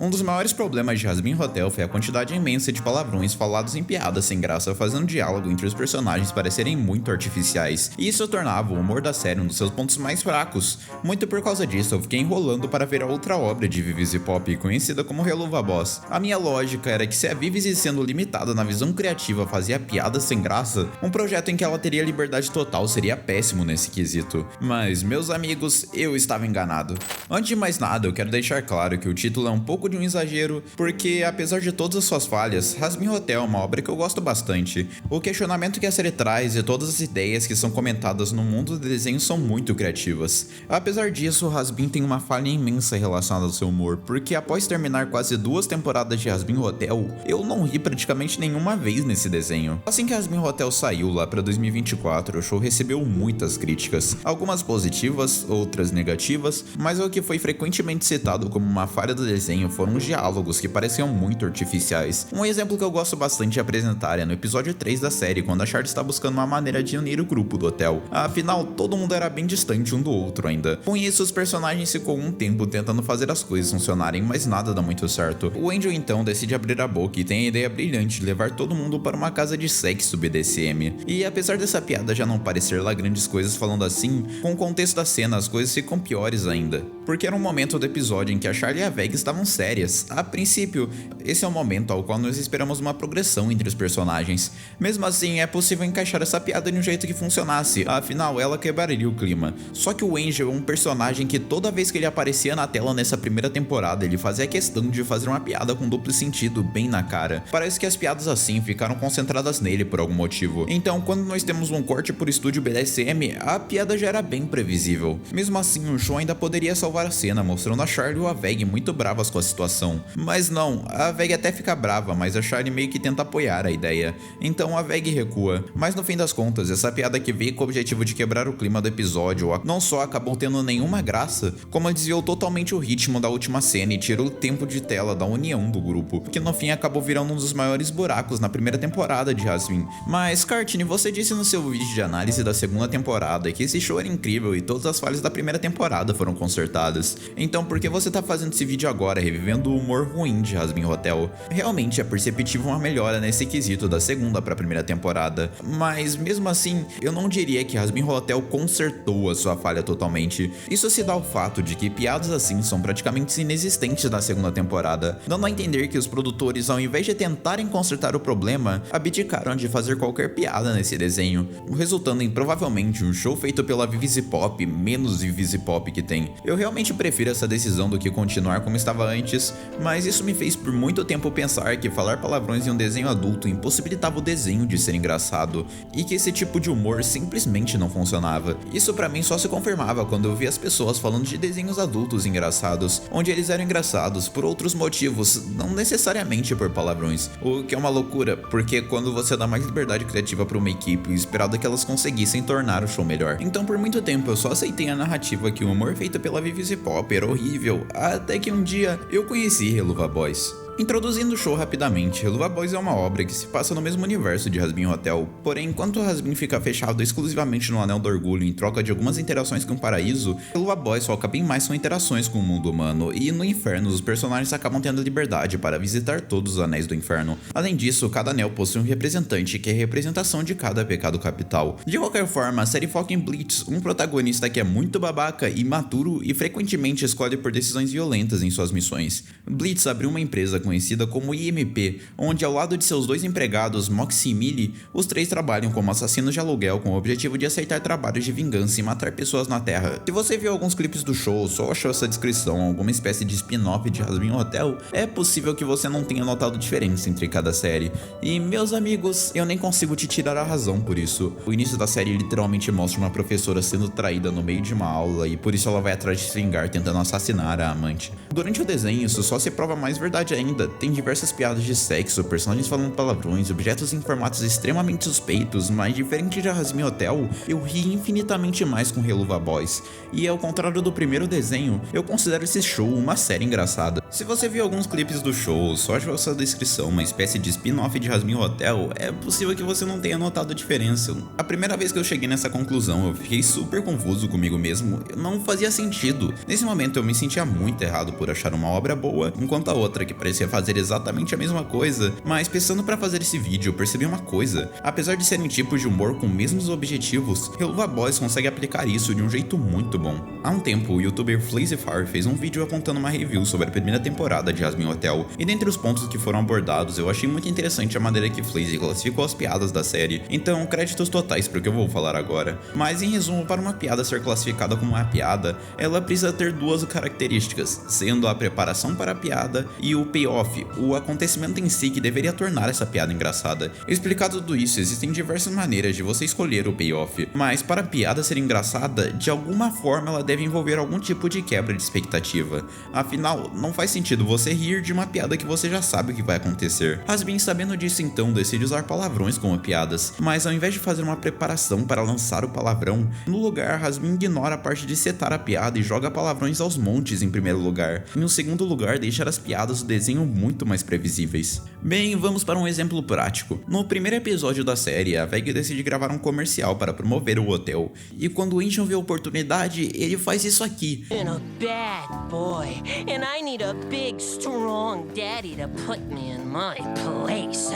Um dos maiores problemas de Jasmine Hotel foi a quantidade imensa de palavrões falados em piadas sem graça, fazendo o diálogo entre os personagens parecerem muito artificiais, e isso tornava o humor da série um dos seus pontos mais fracos. Muito por causa disso, eu fiquei enrolando para ver a outra obra de Vivi Pop, conhecida como Helluva Boss. A minha lógica era que se a Vivi, sendo limitada na visão criativa, fazia piadas sem graça, um projeto em que ela teria liberdade total seria péssimo nesse quesito. Mas, meus amigos, eu estava enganado. Antes de mais nada, eu quero deixar claro que o título é um pouco de um exagero, porque apesar de todas as suas falhas, Jasmine Hotel é uma obra que eu gosto bastante. O questionamento que a série traz e todas as ideias que são comentadas no mundo do desenho são muito criativas. Apesar disso, Jasmine tem uma falha imensa relacionada ao seu humor, porque após terminar quase 2 temporadas de Jasmine Hotel, eu não ri praticamente nenhuma vez nesse desenho. Assim que Jasmine Hotel saiu lá pra 2024, o show recebeu muitas críticas, algumas positivas, outras negativas, mas o que foi frequentemente citado como uma falha do desenho foram os diálogos que pareciam muito artificiais. Um exemplo que eu gosto bastante de apresentar é no episódio 3 da série, quando a Charlie está buscando uma maneira de unir o grupo do hotel. Afinal, todo mundo era bem distante um do outro ainda. Com isso, os personagens ficam um tempo tentando fazer as coisas funcionarem, mas nada dá muito certo. O Angel então decide abrir a boca e tem a ideia brilhante de levar todo mundo para uma casa de sexo BDSM. E apesar dessa piada já não parecer lá grandes coisas falando assim, com o contexto da cena as coisas ficam piores ainda. Porque era um momento do episódio em que a Charlie e a Veg estavam sérias. A princípio, esse é o momento ao qual nós esperamos uma progressão entre os personagens. Mesmo assim, é possível encaixar essa piada de um jeito que funcionasse, afinal ela quebraria o clima. Só que o Angel é um personagem que toda vez que ele aparecia na tela nessa primeira temporada, ele fazia questão de fazer uma piada com duplo sentido bem na cara. Parece que as piadas assim ficaram concentradas nele por algum motivo. Então, quando nós temos um corte por estúdio BDSM, a piada já era bem previsível. Mesmo assim, o show ainda poderia salvar a cena, mostrando a Charlie ou a Veg muito bravas com a situação. Mas não, a Veg até fica brava, mas a Charlie meio que tenta apoiar a ideia. Então a Veg recua. Mas no fim das contas, essa piada que veio com o objetivo de quebrar o clima do episódio não só acabou tendo nenhuma graça, como desviou totalmente o ritmo da última cena e tirou o tempo de tela da união do grupo, que no fim acabou virando um dos maiores buracos na primeira temporada de Jasmine. Mas Cartini, você disse no seu vídeo de análise da segunda temporada que esse show era incrível e todas as falhas da primeira temporada foram consertadas. Então por que você tá fazendo esse vídeo agora, revivendo o humor ruim de Jasmine Hotel? Realmente é perceptível uma melhora nesse quesito da segunda pra primeira temporada, mas mesmo assim, eu não diria que Jasmine Hotel consertou a sua falha totalmente. Isso se dá ao fato de que piadas assim são praticamente inexistentes na segunda temporada, dando a entender que os produtores, ao invés de tentarem consertar o problema, abdicaram de fazer qualquer piada nesse desenho, resultando em provavelmente um show feito pela Vivi Pop, menos Vivi Pop que tem. Eu realmente prefiro essa decisão do que continuar como estava antes, mas isso me fez por muito tempo pensar que falar palavrões em um desenho adulto impossibilitava o desenho de ser engraçado, e que esse tipo de humor simplesmente não funcionava. Isso pra mim só se confirmava quando eu vi as pessoas falando de desenhos adultos engraçados, onde eles eram engraçados por outros motivos, não necessariamente por palavrões, o que é uma loucura, porque quando você dá mais liberdade criativa pra uma equipe, esperado que elas conseguissem tornar o show melhor. Então por muito tempo eu só aceitei a narrativa que o humor feito pela Vivi Pop era horrível, até que um dia eu conheci Helluva Boss. Introduzindo o show rapidamente, Helluva Boys é uma obra que se passa no mesmo universo de Jasmine Hotel, porém enquanto Jasmine fica fechado exclusivamente no Anel do Orgulho em troca de algumas interações com o paraíso, Helluva Boys foca bem mais são interações com o mundo humano, e no inferno os personagens acabam tendo liberdade para visitar todos os anéis do inferno. Além disso, cada anel possui um representante que é a representação de cada pecado capital. De qualquer forma, a série foca em Blitz, um protagonista que é muito babaca, imaturo e frequentemente escolhe por decisões violentas em suas missões. Blitz abriu uma empresa conhecida como IMP, onde ao lado de seus 2 empregados, Moxie e Millie, os 3 trabalham como assassinos de aluguel com o objetivo de aceitar trabalhos de vingança e matar pessoas na Terra. Se você viu alguns clipes do show ou só achou essa descrição alguma espécie de spin-off de Jasmine Hotel, é possível que você não tenha notado diferença entre cada série. E meus amigos, eu nem consigo te tirar a razão por isso. O início da série literalmente mostra uma professora sendo traída no meio de uma aula e por isso ela vai atrás de se vingar tentando assassinar a amante. Durante o desenho isso só se prova mais verdade ainda, ainda, tem diversas piadas de sexo, personagens falando palavrões, objetos em formatos extremamente suspeitos, mas diferente de Hazbin Hotel, eu ri infinitamente mais com Helluva Boys. E ao contrário do primeiro desenho, eu considero esse show uma série engraçada. Se você viu alguns clipes do show, só achou essa descrição uma espécie de spin-off de Hazbin Hotel, é possível que você não tenha notado a diferença. A primeira vez que eu cheguei nessa conclusão, eu fiquei super confuso comigo mesmo, não fazia sentido. Nesse momento eu me sentia muito errado por achar uma obra boa, enquanto a outra que parecia fazer exatamente a mesma coisa. Mas pensando para fazer esse vídeo, eu percebi uma coisa: apesar de serem tipos de humor com os mesmos objetivos, Helluva Boys consegue aplicar isso de um jeito muito bom. Há um tempo, o youtuber Flazifar fez um vídeo apontando uma review sobre a primeira temporada de Hazbin Hotel, e dentre os pontos que foram abordados, eu achei muito interessante a maneira que Flazy classificou as piadas da série, então créditos totais para o que eu vou falar agora. Mas em resumo, para uma piada ser classificada como uma piada, ela precisa ter duas características, sendo a preparação para a piada e o payoff, o acontecimento em si que deveria tornar essa piada engraçada. Explicado tudo isso, existem diversas maneiras de você escolher o payoff, mas para a piada ser engraçada, de alguma forma ela deve envolver algum tipo de quebra de expectativa. Afinal, não faz sentido você rir de uma piada que você já sabe o que vai acontecer. Hazbin, sabendo disso então, decide usar palavrões como piadas, mas ao invés de fazer uma preparação para lançar o palavrão, no lugar Hazbin ignora a parte de setar a piada e joga palavrões aos montes em primeiro lugar. Em um segundo lugar, deixar as piadas do desenho muito mais previsíveis. Bem, vamos para um exemplo prático. No primeiro episódio da série, a Veg decide gravar um comercial para promover o hotel, e quando o Incheon vê a oportunidade, ele faz isso aqui. I'm a bad boy, and I need a big, strong daddy to put me in my place.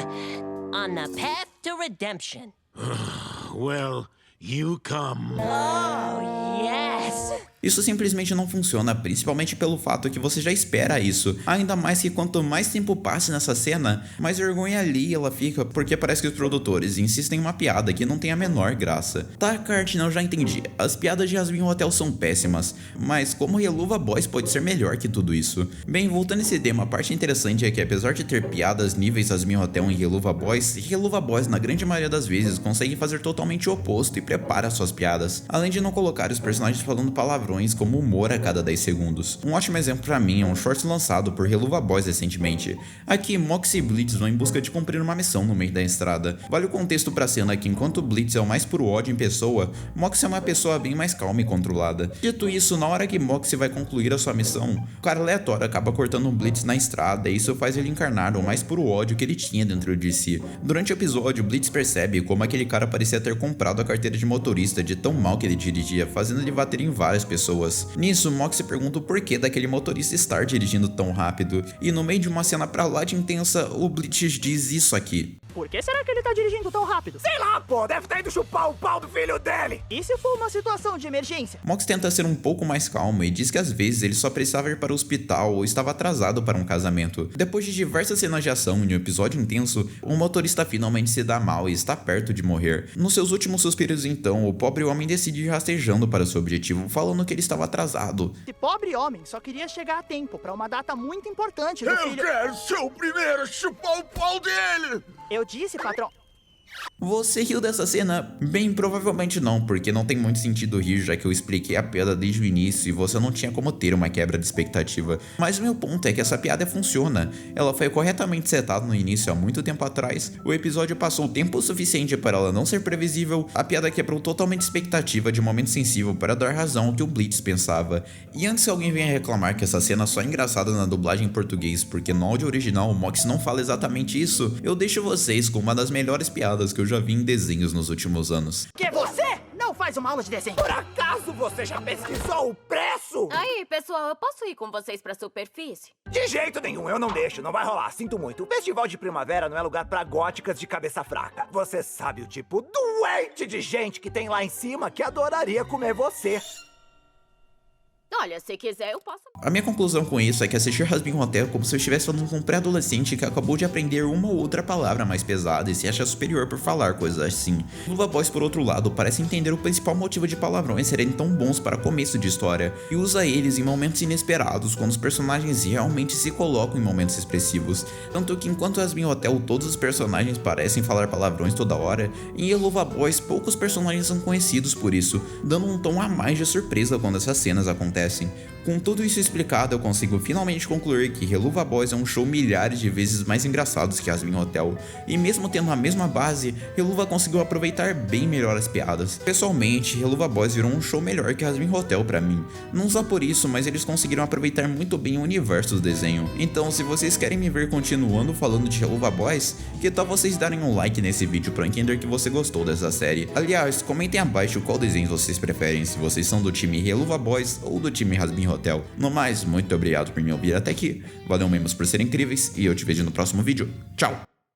On the path to redemption. Well, you come. Oh, yes! Isso simplesmente não funciona, principalmente pelo fato que você já espera isso. Ainda mais que quanto mais tempo passa nessa cena, mais vergonha ali ela fica, porque parece que os produtores insistem em uma piada que não tem a menor graça. Tá, Kart, não, já entendi. As piadas de Hazbin Hotel são péssimas, mas como Helluva Boys pode ser melhor que tudo isso? Bem, voltando a esse tema, a parte interessante é que apesar de ter piadas níveis Hazbin Hotel em Helluva Boys na grande maioria das vezes consegue fazer totalmente o oposto e prepara suas piadas, além de não colocar os personagens falando palavrões como humor a cada 10 segundos. Um ótimo exemplo pra mim é um short lançado por Helluva Boys recentemente. Aqui, Mox e Blitz vão em busca de cumprir uma missão no meio da estrada. Vale o contexto pra cena que enquanto Blitz é o mais puro ódio em pessoa, Mox é uma pessoa bem mais calma e controlada. Dito isso, na hora que Mox vai concluir a sua missão, o cara aleatório acaba cortando um Blitz na estrada e isso faz ele encarnar o mais puro ódio que ele tinha dentro de si. Durante o episódio, Blitz percebe como aquele cara parecia ter comprado a carteira de motorista de tão mal que ele dirigia, fazendo ele bater em várias pessoas. Nisso, Mox se pergunta o porquê daquele motorista estar dirigindo tão rápido, e no meio de uma cena pra lá de intensa, o Blitz diz isso aqui. Por que será que ele tá dirigindo tão rápido? Sei lá, pô, deve ter ido chupar o pau do filho dele. E se for uma situação de emergência? Mox tenta ser um pouco mais calmo e diz que às vezes ele só precisava ir para o hospital ou estava atrasado para um casamento. Depois de diversas cenas de ação e um episódio intenso, o motorista finalmente se dá mal e está perto de morrer. Nos seus últimos suspiros então, o pobre homem decide ir rastejando para seu objetivo, falando que ele estava atrasado. Esse pobre homem só queria chegar a tempo pra uma data muito importante do Eu filho... quero ser o primeiro a chupar o pau dele! Eu disse, patrão... Você riu dessa cena? Bem, provavelmente não, porque não tem muito sentido rir, já que eu expliquei a piada desde o início e você não tinha como ter uma quebra de expectativa. Mas o meu ponto é que essa piada funciona. Ela foi corretamente setada no início há muito tempo atrás, o episódio passou tempo suficiente para ela não ser previsível, a piada quebrou totalmente a expectativa de um momento sensível para dar razão ao que o Blitz pensava. E antes que alguém venha reclamar que essa cena só é engraçada na dublagem em português, porque no áudio original o Mox não fala exatamente isso, eu deixo vocês com uma das melhores piadas que eu já vi em desenhos nos últimos anos. Que você não faz uma aula de desenho? Por acaso você já pesquisou o preço? Aí, pessoal, eu posso ir com vocês pra superfície? De jeito nenhum, eu não deixo, não vai rolar, sinto muito. O festival de primavera não é lugar pra góticas de cabeça fraca. Você sabe o tipo doente de gente que tem lá em cima que adoraria comer você. Olha, se quiser, eu posso... A minha conclusão com isso é que assistir Hazbin Hotel é como se eu estivesse falando com um pré-adolescente que acabou de aprender uma ou outra palavra mais pesada e se acha superior por falar coisas assim. Helluva Boys, por outro lado, parece entender o principal motivo de palavrões serem tão bons para começo de história, e usa eles em momentos inesperados, quando os personagens realmente se colocam em momentos expressivos. Tanto que enquanto Hazbin Hotel todos os personagens parecem falar palavrões toda hora, em Helluva Boys poucos personagens são conhecidos por isso, dando um tom a mais de surpresa quando essas cenas acontecem. Com tudo isso explicado, eu consigo finalmente concluir que Helluva Boys é um show milhares de vezes mais engraçado que Yasmin Hotel, e mesmo tendo a mesma base, Helluva conseguiu aproveitar bem melhor as piadas. Pessoalmente, Helluva Boys virou um show melhor que Yasmin Hotel pra mim. Não só por isso, mas eles conseguiram aproveitar muito bem o universo do desenho. Então, se vocês querem me ver continuando falando de Helluva Boys, que tal vocês darem um like nesse vídeo pra entender que você gostou dessa série. Aliás, comentem abaixo qual desenho vocês preferem, se vocês são do time Helluva Boys ou do time Yasmin Hotel. No mais, muito obrigado por me ouvir até aqui. Valeu mesmo por serem incríveis e eu te vejo no próximo vídeo. Tchau!